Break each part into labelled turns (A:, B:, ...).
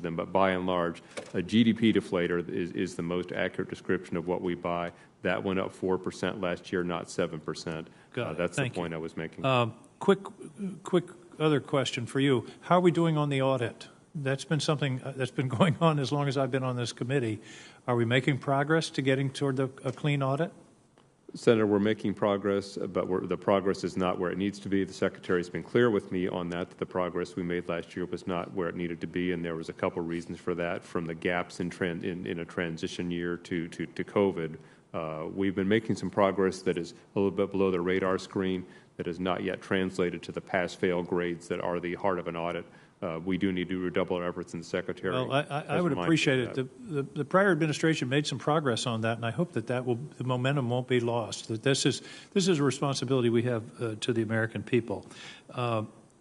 A: them, but by and large, a GDP deflator is the most accurate description of what we buy. That went up 4% last year, not 7%. That's the point I was making.
B: Quick other question for you. How are we doing on the audit? That's been something that's been going on as long as I've been on this committee. Are we making progress to getting toward a clean audit?
A: Senator, we're making progress, but the progress is not where it needs to be. The Secretary has been clear with me on that the progress we made last year was not where it needed to be, and there was a couple reasons for that, from the gaps in a transition year to COVID. We've been making some progress that is a little bit below the radar screen, that is not yet translated to the pass-fail grades that are the heart of an audit. We do need to redouble our efforts in the Secretary.
B: Well, I would appreciate it. The prior administration made some progress on that, and I hope that the momentum won't be lost. That this is a responsibility we have to the American people.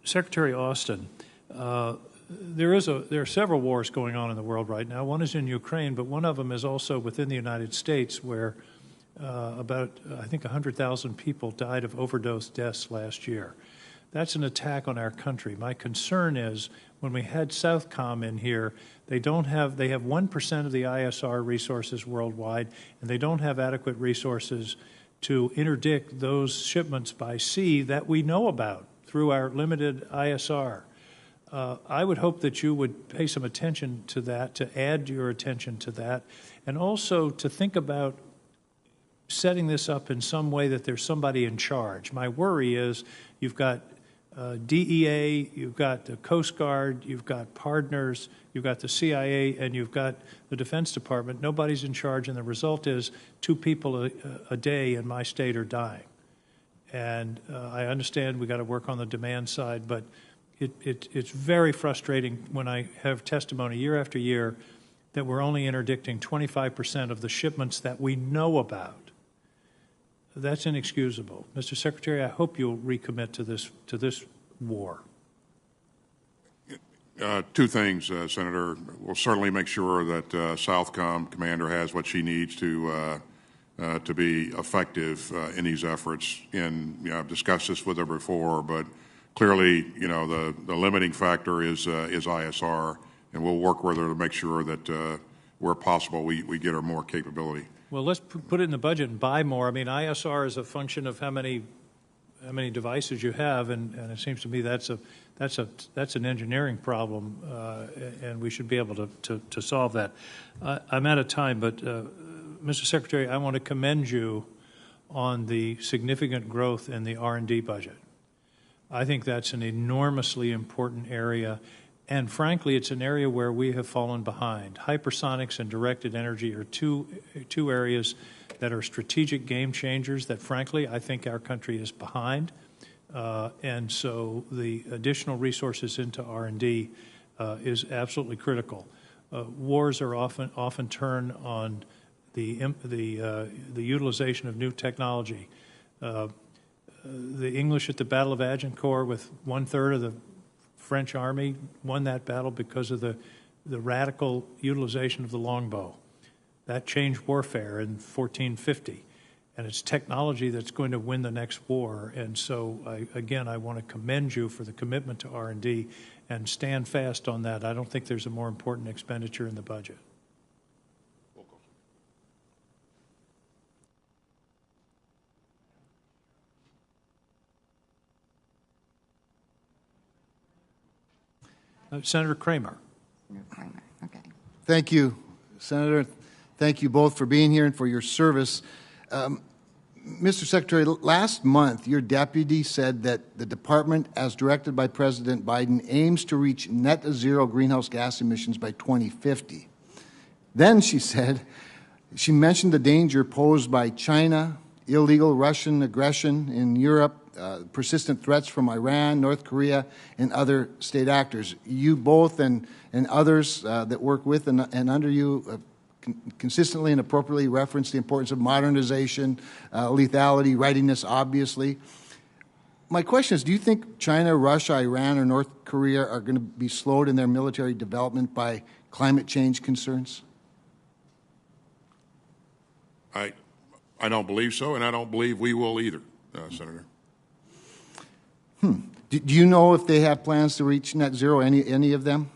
B: Secretary Austin, there are several wars going on in the world right now. One is in Ukraine, but one of them is also within the United States, where about, I think, 100,000 people died of overdose deaths last year. That's an attack on our country. My concern is when we had Southcom in here, they have 1% of the ISR resources worldwide, and they don't have adequate resources to interdict those shipments by sea that we know about through our limited ISR. I would hope that you would pay some attention to that, to add your attention to that, and also to think about setting this up in some way that there's somebody in charge. My worry is you've got DEA, you've got the Coast Guard, you've got partners, you've got the CIA, and you've got the Defense Department. Nobody's in charge, and the result is 2 people a day in my state are dying. And I understand we got to work on the demand side, but it's very frustrating when I have testimony year after year that we're only interdicting 25% of the shipments that we know about. That's inexcusable. Mr. Secretary, I hope you'll recommit to this war.
C: 2 things, Senator. We'll certainly make sure that Southcom commander has what she needs to be effective in these efforts. And I've discussed this with her before, but clearly, the limiting factor is ISR, and we'll work with her to make sure that where possible we get her more capability.
B: Well, let's put it in the budget and buy more. I mean, ISR is a function of how many devices you have, and it seems to me that's an engineering problem, and we should be able to solve that. I'm out of time, but Mr. Secretary, I want to commend you on the significant growth in the R&D budget. I think that's an enormously important area. And frankly, it's an area where we have fallen behind. Hypersonics and directed energy are two areas that are strategic game changers that, frankly, I think our country is behind. And so the additional resources into R&D is absolutely critical. Wars are often turn on the utilization of new technology. The English at the Battle of Agincourt, with 1/3 of the French army, won that battle because of the radical utilization of the longbow. That changed warfare in 1450, and it's technology that's going to win the next war. And so, I want to commend you for the commitment to R&D and stand fast on that. I don't think there's a more important expenditure in the budget. Senator Kramer.
D: Okay. Thank you, Senator. Thank you both for being here and for your service. Mr. Secretary, last month your deputy said that the department, as directed by President Biden, aims to reach net zero greenhouse gas emissions by 2050. Then she mentioned the danger posed by China, illegal Russian aggression in Europe, persistent threats from Iran, North Korea, and other state actors. You both and others that work with and under you consistently and appropriately reference the importance of modernization, lethality, readiness, obviously. My question is, do you think China, Russia, Iran, or North Korea are going to be slowed in their military development by climate change concerns?
C: I don't believe so, and I don't believe we will either, Senator.
D: Do you know if they have plans to reach net zero, any of them?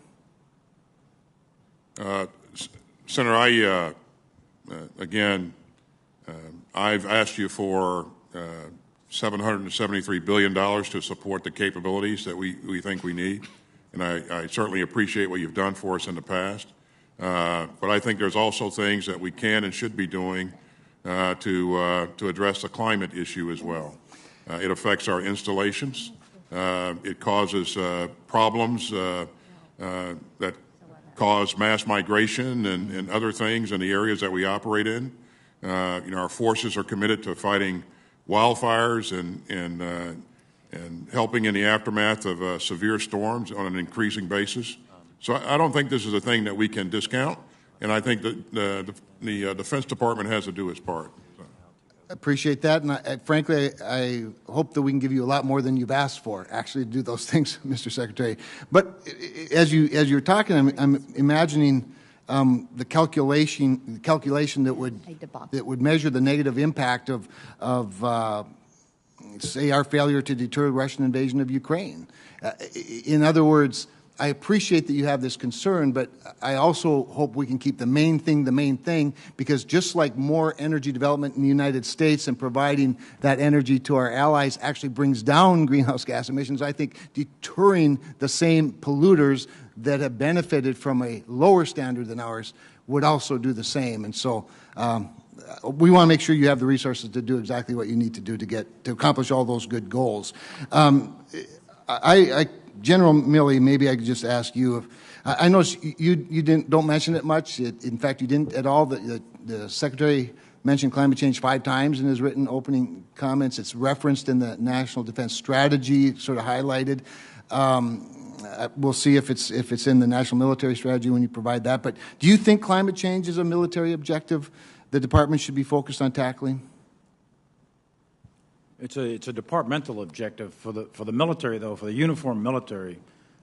C: Senator, again, I've asked you for $773 billion to support the capabilities that we think we need, and I certainly appreciate what you've done for us in the past. But I think there's also things that we can and should be doing to address the climate issue as well. It affects our installations. It causes problems that cause mass migration and other things in the areas that we operate in. Our forces are committed to fighting wildfires and helping in the aftermath of severe storms on an increasing basis. So I don't think this is a thing that we can discount, and I think that the Defense Department has to do its part.
D: Appreciate that, and frankly, I hope that we can give you a lot more than you've asked for, actually, to do those things, Mr. Secretary. But as you're talking, I'm imagining the calculation that would measure the negative impact of say, our failure to deter Russian invasion of Ukraine. In other words, I appreciate that you have this concern, but I also hope we can keep the main thing, because just like more energy development in the United States and providing that energy to our allies actually brings down greenhouse gas emissions, I think deterring the same polluters that have benefited from a lower standard than ours would also do the same. And so we want to make sure you have the resources to do exactly what you need to do to accomplish all those good goals. General Milley, maybe I could just ask you if I know you don't mention it much. In fact, you didn't at all. The Secretary mentioned climate change 5 times in his written opening comments. It's referenced in the National Defense Strategy, sort of highlighted. We'll see if it's in the National Military Strategy when you provide that. But do you think climate change is a military objective the Department should be focused on tackling?
E: It's a departmental objective for the military, though. For the uniformed military,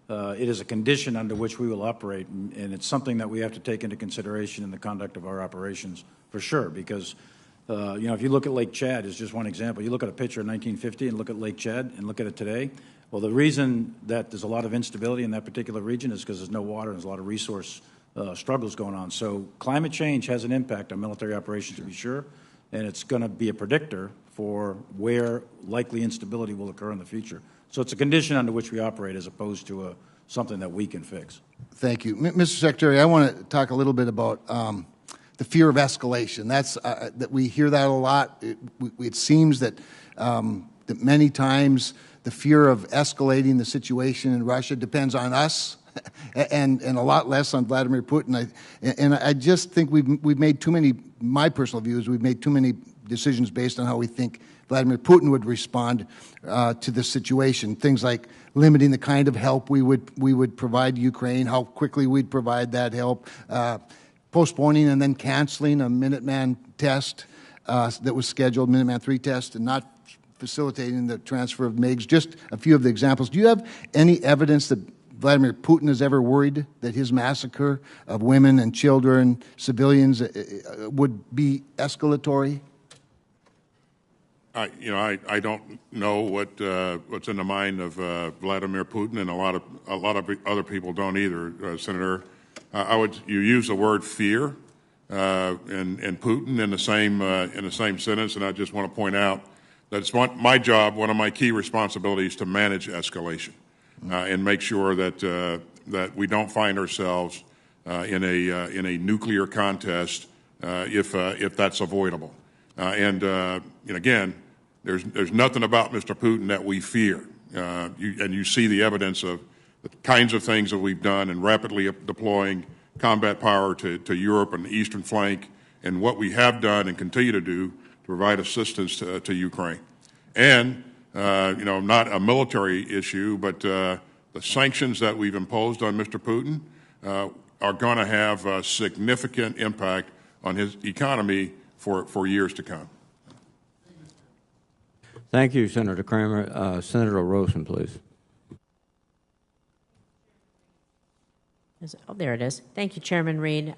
E: it is a condition under which we will operate, and it's something that we have to take into consideration in the conduct of our operations, for sure. Because if you look at Lake Chad, is just one example. You look at a picture of 1950 and look at Lake Chad and look at it today. Well, the reason that there's a lot of instability in that particular region is because there's no water and there's a lot of resource struggles going on. So climate change has an impact on military operations, to be sure, and it's going to be a predictor for where likely instability will occur in the future. So it's a condition under which we operate as opposed to something that we can fix.
D: Thank you. Mr. Secretary, I want to talk a little bit about the fear of escalation. That we hear that a lot. It seems that many times the fear of escalating the situation in Russia depends on us and a lot less on Vladimir Putin. I just think we've made too many, my personal views, we've made too many decisions based on how we think Vladimir Putin would respond to the situation. Things like limiting the kind of help we would provide Ukraine, how quickly we'd provide that help, postponing and then canceling a Minuteman test that was scheduled, Minuteman III test, and not facilitating the transfer of MiGs. Just a few of the examples. Do you have any evidence that Vladimir Putin is ever worried that his massacre of women and children, civilians, would be escalatory?
C: I don't know what's in the mind of Vladimir Putin, and a lot of other people don't either, Senator. You use the word fear and Putin in the same sentence, and I just want to point out that it's my job, one of my key responsibilities, to manage escalation and make sure that we don't find ourselves in a nuclear contest if that's avoidable. And again, there's nothing about Mr. Putin that we fear. And you see the evidence of the kinds of things that we've done in rapidly deploying combat power to Europe and the eastern flank, and what we have done and continue to do to provide assistance to Ukraine. And, not a military issue, but the sanctions that we've imposed on Mr. Putin are going to have a significant impact on his economy for years to come.
F: Thank you, Senator Kramer. Senator Rosen, please.
G: Oh, there it is. Thank you, Chairman Reed,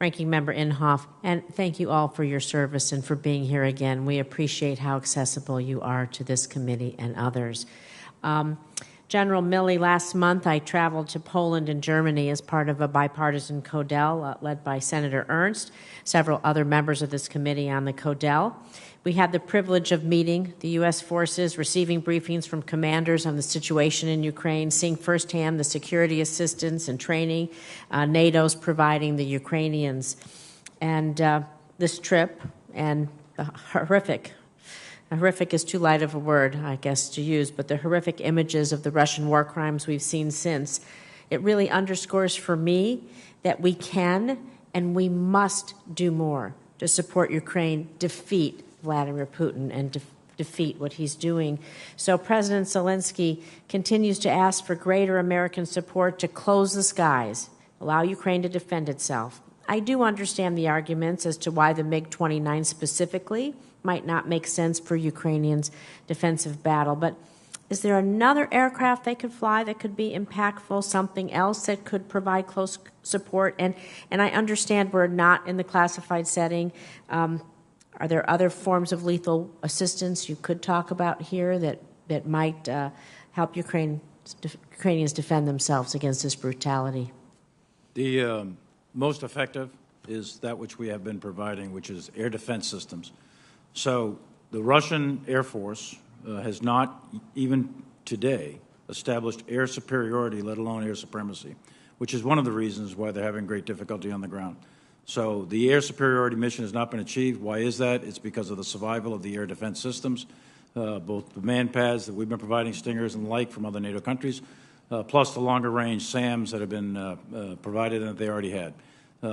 G: Ranking Member Inhofe, and thank you all for your service and for being here again. We appreciate how accessible you are to this committee and others. General Milley, last month I traveled to Poland and Germany as part of a bipartisan CODEL led by Senator Ernst, several other members of this committee on the CODEL. We had the privilege of meeting the U.S. forces, receiving briefings from commanders on the situation in Ukraine, seeing firsthand the security assistance and training NATO's providing the Ukrainians. And this trip and the horrific is too light of a word, I guess, to use, but the horrific images of the Russian war crimes we've seen since, it really underscores for me that we can and we must do more to support Ukraine defeat Vladimir Putin and defeat what he's doing. So President Zelensky continues to ask for greater American support to close the skies, allow Ukraine to defend itself. I do understand the arguments as to why the MiG-29 specifically might not make sense for Ukrainians' defensive battle, but is there another aircraft they could fly that could be impactful, something else that could provide close support? And I understand we're not in the classified setting. Are there other forms of lethal assistance you could talk about here that might help Ukrainians defend themselves against this brutality?
E: The most effective is that which we have been providing, which is air defense systems. So the Russian Air Force has not, even today, established air superiority, let alone air supremacy, which is one of the reasons why they're having great difficulty on the ground. So the air superiority mission has not been achieved. Why is that? It's because of the survival of the air defense systems, both the man pads that we've been providing, Stingers and the like from other NATO countries, plus the longer range SAMs that have been provided and that they already had.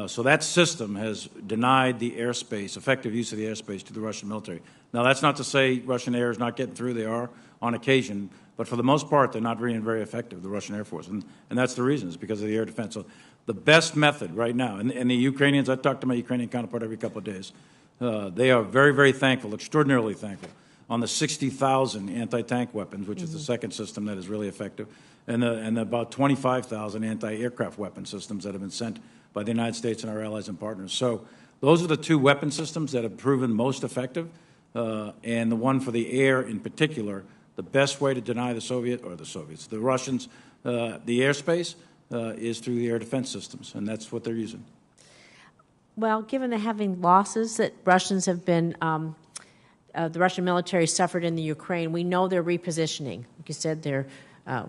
E: So that system has denied the airspace, effective use of the airspace to the Russian military. Now, that's not to say Russian air is not getting through. They are on occasion. But for the most part, they're not being very effective, the Russian Air Force. And that's the reason. It's because of the air defense. So the best method right now, and the Ukrainians, I talk to my Ukrainian counterpart every couple of days, they are very, very thankful, extraordinarily thankful, on the 60,000 anti-tank weapons, which is the second system that is really effective, and about 25,000 anti-aircraft weapon systems that have been sent by the United States and our allies and partners. So those are the two weapon systems that have proven most effective, and the one for the air in particular, the best way to deny the Russians, the airspace is through the air defense systems, and that's what they're using.
G: Well, given the having losses that Russians have been, the Russian military suffered in the Ukraine, we know they're repositioning. Like you said,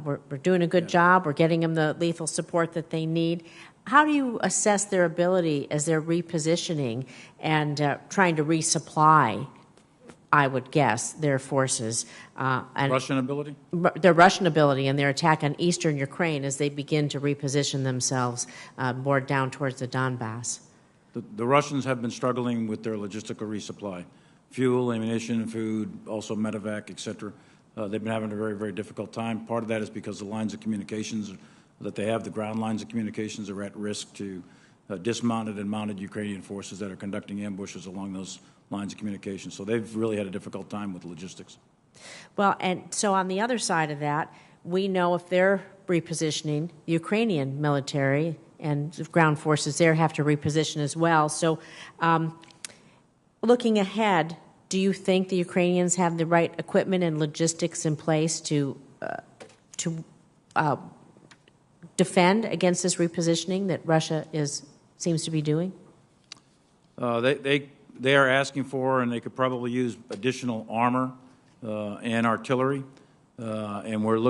G: we're doing a good job. We're getting them the lethal support that they need. How do you assess their ability as they're repositioning and trying to resupply, I would guess, their forces? And
E: Russian ability?
G: Their Russian ability and their attack on eastern Ukraine as they begin to reposition themselves more down towards the Donbass.
E: The Russians have been struggling with their logistical resupply. Fuel, ammunition, food, also medevac, et cetera. They've been having a very, very difficult time. Part of that is because the lines of communications that they have, the ground lines of communications, are at risk to dismounted and mounted Ukrainian forces that are conducting ambushes along those lines of communication. So they've really had a difficult time with logistics.
G: Well, and so on the other side of that, we know if they're repositioning, the Ukrainian military and ground forces there have to reposition as well. So looking ahead, do you think the Ukrainians have the right equipment and logistics in place to defend against this repositioning that Russia seems to be doing?
E: They are asking for, and they could probably use additional armor and artillery, and we're looking